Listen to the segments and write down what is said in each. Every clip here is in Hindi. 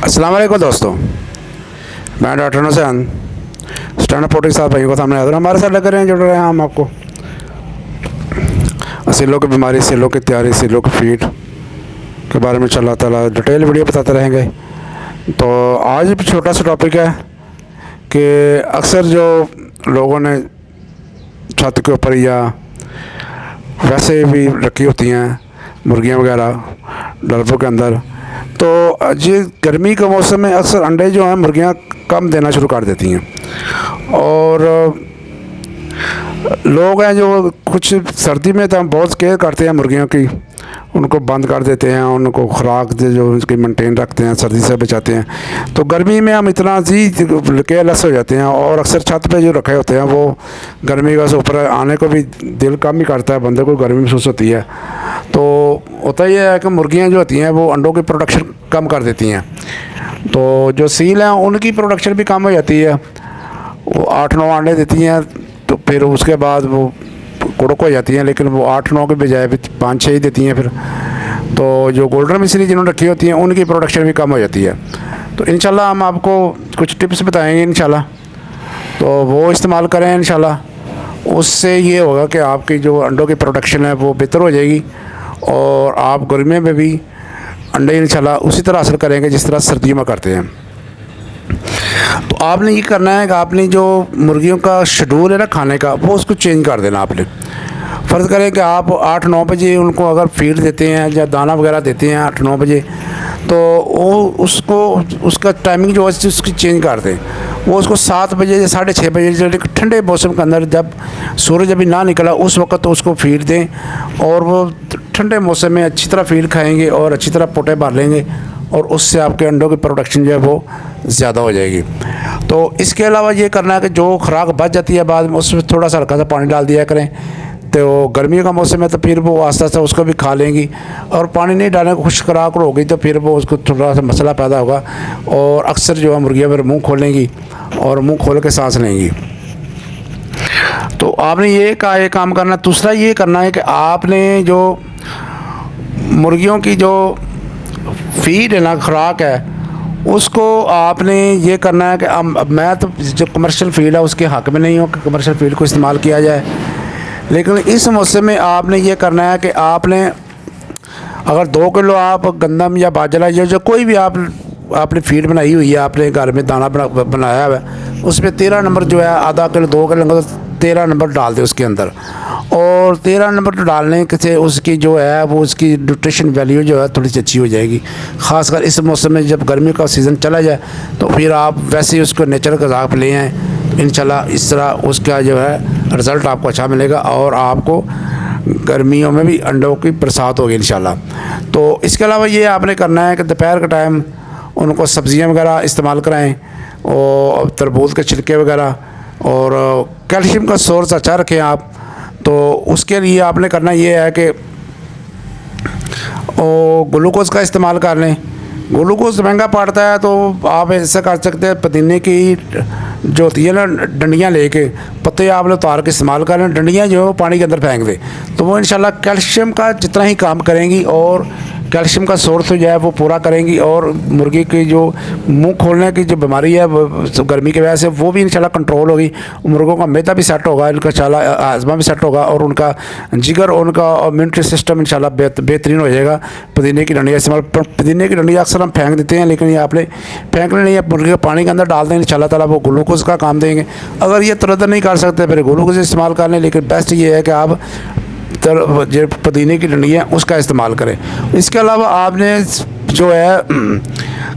अस्सलाम वालेकुम दोस्तों, मैं doctor Hussain stand up poultry साहब भाइयों को सामने हाजिर। हमारे साथ लग रहे हैं, जुड़ रहे हैं हम आपको सीलों की बीमारी, सीलों की तैयारी, सीलों की फीड के बारे में अल्लाह ताला डिटेल वीडियो बताते रहेंगे। तो आज भी छोटा सा टॉपिक है कि अक्सर जो लोगों ने छत के ऊपर या वैसे भी रखी होती हैं मुर्गियाँ वगैरह डरबों के अंदर, तो ये गर्मी के मौसम में अक्सर अंडे जो हैं मुर्गियाँ कम देना शुरू कर देती हैं। और लोग हैं जो कुछ सर्दी में तो हम बहुत केयर करते हैं मुर्गियों की, उनको बंद कर देते हैं, उनको खुराक जो उसकी मेंटेन रखते हैं, सर्दी से बचाते हैं। तो गर्मी में हम इतना जी केयरलेस हो जाते हैं और अक्सर छत पे जो रखे होते हैं वो गर्मी का ऊपर आने को भी दिल कम ही करता है, बंदे को गर्मी महसूस होती है। तो होता ही है कि मुर्गियाँ जो होती हैं वो अंडों की प्रोडक्शन कम कर देती हैं। तो जो सील हैं उनकी प्रोडक्शन भी कम हो जाती है, वो 8-9 अंडे देती हैं, तो फिर उसके बाद वो कुड़क हो जाती हैं, लेकिन वो 8-9 के बजाय भी 5-6 ही देती हैं फिर। तो जो गोल्डन मिसरी जिन्होंने रखी होती हैं उनकी प्रोडक्शन भी कम हो जाती है। तो इंशाल्लाह हम आपको कुछ टिप्स बताएंगे इंशाल्लाह, तो वो इस्तेमाल करें इंशाल्लाह। उससे ये होगा कि आपकी जो अंडों की प्रोडक्शन है वो बेहतर हो जाएगी और आप गर्मियों में भी अंडे इंशाल्लाह उसी तरह हासिल करेंगे जिस तरह सर्दियों में करते हैं। तो आपने ये करना है कि आपने जो मुर्गियों का शेड्यूल है ना खाने का, वो उसको चेंज कर देना। आपने फ़र्ज़ करें कि आप 8-9 बजे उनको अगर फीड देते हैं या दाना वगैरह देते हैं 8-9 बजे, तो वो उसको उसका टाइमिंग जो है उसकी चेंज कर दें। वो उसको 7 बजे या 6:30 बजे जो ठंडे मौसम के अंदर जब सूरज अभी ना निकला उस वक्त तो उसको फीड दें, और वो ठंडे मौसम में अच्छी तरह फीड खाएंगे और अच्छी तरह पोटे भर लेंगे और उससे आपके अंडों की प्रोडक्शन जो है वो ज़्यादा हो जाएगी। तो इसके अलावा ये करना है कि जो खुराक बच जाती है बाद में उसमें थोड़ा सा हल्का सा पानी डाल दिया करें। तो गर्मियों का मौसम है तो फिर वो आस्ता आस्ता उसको भी खा लेंगी, और पानी नहीं डालने को खुश्क खुराक होगी तो फिर वो उसको थोड़ा सा मसला पैदा होगा और अक्सर जो है मुर्गियाँ फिर मुँह खोलेंगी और मुँह खोल के सांस लेंगी। तो आपने ये काम करना। दूसरा ये करना है कि आपने जो मुर्गियों की जो फीड है ना, खुराक है, उसको आपने ये करना है कि मैं तो जो कमर्शियल फीड है उसके हक़ में नहीं हूँ कि कमर्शियल फीड को इस्तेमाल किया जाए, लेकिन इस मौसम में आपने ये करना है कि आपने अगर 2 किलो आप गंदम या बाजरा या जो कोई भी आपने फीड बनाई हुई है, आपने घर में दाना बनाया हुआ है, उसमें 13 नंबर जो है आधा किलो 2 किलो 13 नंबर डाल दे उसके अंदर। और 13 नंबर डालने से उसकी जो है वो उसकी न्यूट्रिशन वैल्यू जो है थोड़ी सी अच्छी हो जाएगी। ख़ासकर इस मौसम में जब गर्मी का सीज़न चला जाए तो फिर आप वैसे ही उसको नेचुरल ग़िज़ा पे ले आएँ, इंशाल्लाह इस तरह उसका जो है रिज़ल्ट आपको अच्छा मिलेगा और आपको गर्मियों में भी अंडों की बरसात होगी इंशाल्लाह। तो इसके अलावा ये आपने करना है कि दोपहर के टाइम उनको सब्ज़ियाँ वगैरह इस्तेमाल कराएँ और तरबूज के छिलके वगैरह, और कैल्शियम का सोर्स अच्छा रखें आप। तो उसके लिए आपने करना ये है कि ग्लूकोज़ का इस्तेमाल कर लें। ग्लूकोज़ महंगा पड़ता है तो आप ऐसा कर सकते हैं, पुदीने की जो होती है ना डंडियाँ लेके पत्ते आपने उतार के इस्तेमाल कर लें, डंडियाँ जो है वो पानी के अंदर फेंक दें, तो वो इंशाल्लाह कैल्शियम का जितना ही काम करेंगी और कैल्शियम का सोर्स जो है वो पूरा करेंगी। और मुर्गी की जो मुंह खोलने की जो बीमारी है गर्मी की वजह से वो भी इंशाल्लाह कंट्रोल होगी। मुर्गों का मैदा भी सेट होगा, इनका इंशाल्लाह आज़मा भी सेट होगा और उनका जिगर और उनका इम्यूनिटी सिस्टम इंशाल्लाह बेहतरीन हो जाएगा। पुदीने की डंडियाँ इस्तेमाल, पुदीने की डंडियाँ अक्सर हम फेंक देते हैं, लेकिन ये आपने फेंकने नहीं है, मुर्गी के पानी के अंदर डाल दें, इंशाल्लाह ताला वो ग्लूकोज़ का काम देंगे। अगर ये तुरंत नहीं कर सकते फिर ग्लूकोज़ इस्तेमाल कर लें, लेकिन बेस्ट ये है कि आप जो पुदीने की डंडी है उसका इस्तेमाल करें। इसके अलावा आपने जो है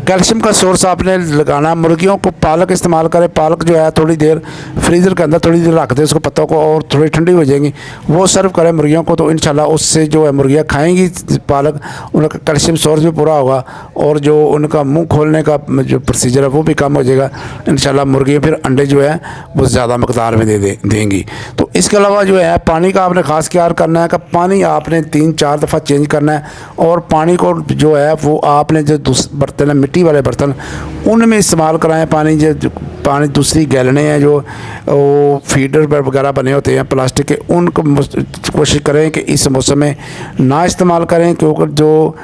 कैल्शियम का सोर्स आपने लगाना, मुर्गियों को पालक इस्तेमाल करें। पालक जो है थोड़ी देर फ्रीज़र के अंदर थोड़ी देर रख दें उसको पत्तों को, और थोड़ी ठंडी हो जाएंगी वो सर्व करें मुर्गियों को, तो इंशाल्लाह उससे जो है मुर्गियाँ खाएंगी पालक, उनका कैल्शियम सोर्स भी पूरा होगा और जो उनका मुंह खोलने का जो प्रोसीजर है वो भी कम हो जाएगा। इंशाल्लाह मुर्गियाँ फिर अंडे जो है वो ज़्यादा मकदार में देंगी। तो इसके अलावा जो है पानी का आपने ख़ास ख्याल करना है कि पानी आपने 3-4 दफ़ा चेंज करना है, और पानी को जो है वो आपने जो बर्तन है मिट्टी वाले बर्तन उनमें इस्तेमाल कराएं पानी। जो पानी दूसरी गैलने हैं जो वो फीडर वगैरह बने होते हैं प्लास्टिक के, उनको कोशिश करें कि इस मौसम में ना इस्तेमाल करें, क्योंकि जो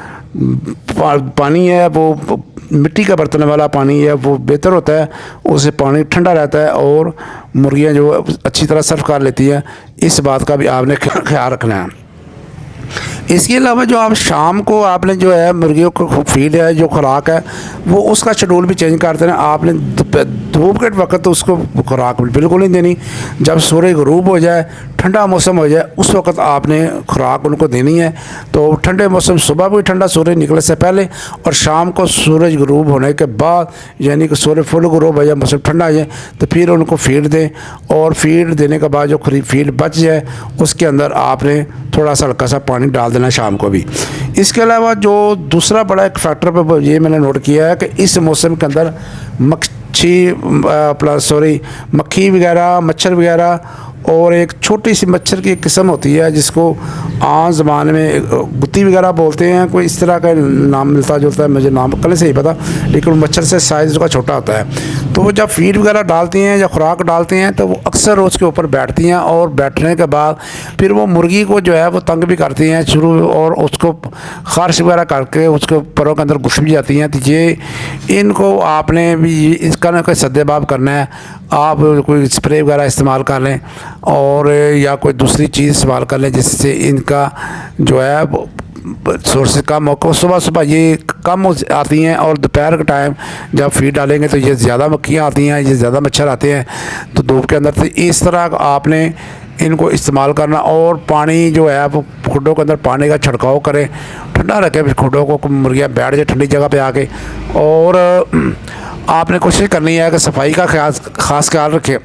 पानी है वो मिट्टी का बर्तन वाला पानी है वो बेहतर होता है, उससे पानी ठंडा रहता है और मुर्गियाँ जो अच्छी तरह सर्व कर लेती हैं। इस बात का भी आपने ख्याल रखना है। इसके अलावा जो आप शाम को आपने जो है मुर्गियों को फीड है, जो खुराक है, वो उसका शेड्यूल भी चेंज कर देना। आपने धूप के वक्त तो उसको खुराक बिल्कुल नहीं देनी। जब सूरज गरूब हो जाए, ठंडा मौसम हो जाए, उस वक्त आपने खुराक उनको देनी है। तो ठंडे मौसम सुबह भी ठंडा सूरज निकलने से पहले और शाम को सूरज गरूब होने के बाद, यानी कि सूरज फुल गरूब हो जाए, मौसम ठंडा हो जाए, तो फिर उनको फीड दें। और फीड देने के बाद जो फीड बच जाए उसके अंदर आपने थोड़ा सा हल्का सा पानी डाल देना शाम को भी। इसके अलावा जो दूसरा बड़ा एक फैक्टर पे ये मैंने नोट किया है कि इस मौसम के अंदर मक्खी वगैरह, मच्छर वगैरह, और एक छोटी सी मच्छर की एक किस्म होती है जिसको आम ज़माने में गुत्ती वगैरह बोलते हैं, कोई इस तरह का नाम मिलता जुलता है, मुझे नाम कल से ही पता, लेकिन मच्छर से साइज़ का छोटा होता है। तो वो जब फीड वगैरह डालती हैं या खुराक डालती हैं तो वो अक्सर उसके ऊपर बैठती हैं, और बैठने के बाद फिर वो मुर्गी को जो है वो तंग भी करती हैं शुरू, और उसको खारिश वगैरह करके उसके परों के अंदर घुस भी जाती हैं। तो ये इनको आपने भी इसका ना कोई सद्देबाब करना है। आप कोई स्प्रे वगैरह इस्तेमाल कर लें और या कोई दूसरी चीज़ इस्तेमाल कर लें जिससे इनका जो है सोर्स कम हो। सुबह सुबह ये कम आती हैं और दोपहर के टाइम जब फीड डालेंगे तो ये ज़्यादा मक्खियाँ आती हैं, ये ज़्यादा मच्छर आते हैं तो धूप के अंदर। तो इस तरह आपने इनको इस्तेमाल करना। और पानी जो है वो खुडों के अंदर पानी का छिड़काव करें, ठंडा रखें फिर खुडों को, मुर्गियाँ बैठ जाए ठंडी जगह पे आके। और आपने कोशिश करनी है कि सफाई का खास ख्याल रखें,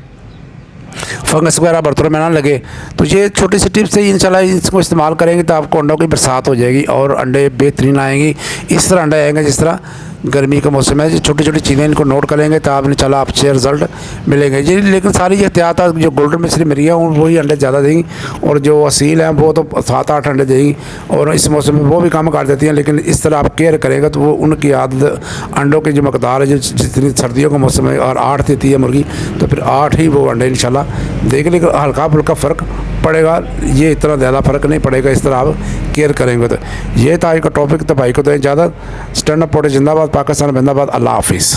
फंगस वगैरह बर्तनों में ना लगे। तो ये छोटी सी टिप्स है, इंशाल्लाह इसको इस्तेमाल करेंगे तो आपको अंडों की बरसात हो जाएगी और अंडे बेहतरीन आएंगी। इस तरह अंडे आएंगे जिस तरह गर्मी का मौसम है। छोटी छोटी चीज़ें इनको नोट करेंगे तो आपने चला अच्छे रिजल्ट मिलेंगे जी। लेकिन सारी एहतियात जो गोल्डन मिश्री मिली है वही अंडे ज़्यादा देंगी, और जो असील हैं वो तो 7-8 अंडे देंगी, और इस मौसम में वो भी कम कर देती हैं। लेकिन इस तरह आप केयर करेंगे तो वो उनकी आदत, अंडों की जो मकदार है, जो जितनी सर्दियों का मौसम है और 8 देती है मुर्गी, तो फिर 8 ही वो अंडे इंशाल्लाह देख। लेकिन हल्का फुल्का फ़र्क पड़ेगा, ये इतना ज़्यादा फ़र्क नहीं पड़ेगा इस तरह आप केयर करेंगे तो। ये था आज का टॉपिक। तो भाई को तो इजाज़त। स्टैंड अप पॉडकास्ट जिंदाबाद, पाकिस्तान जिंदाबाद। अल्लाह हाफिज़।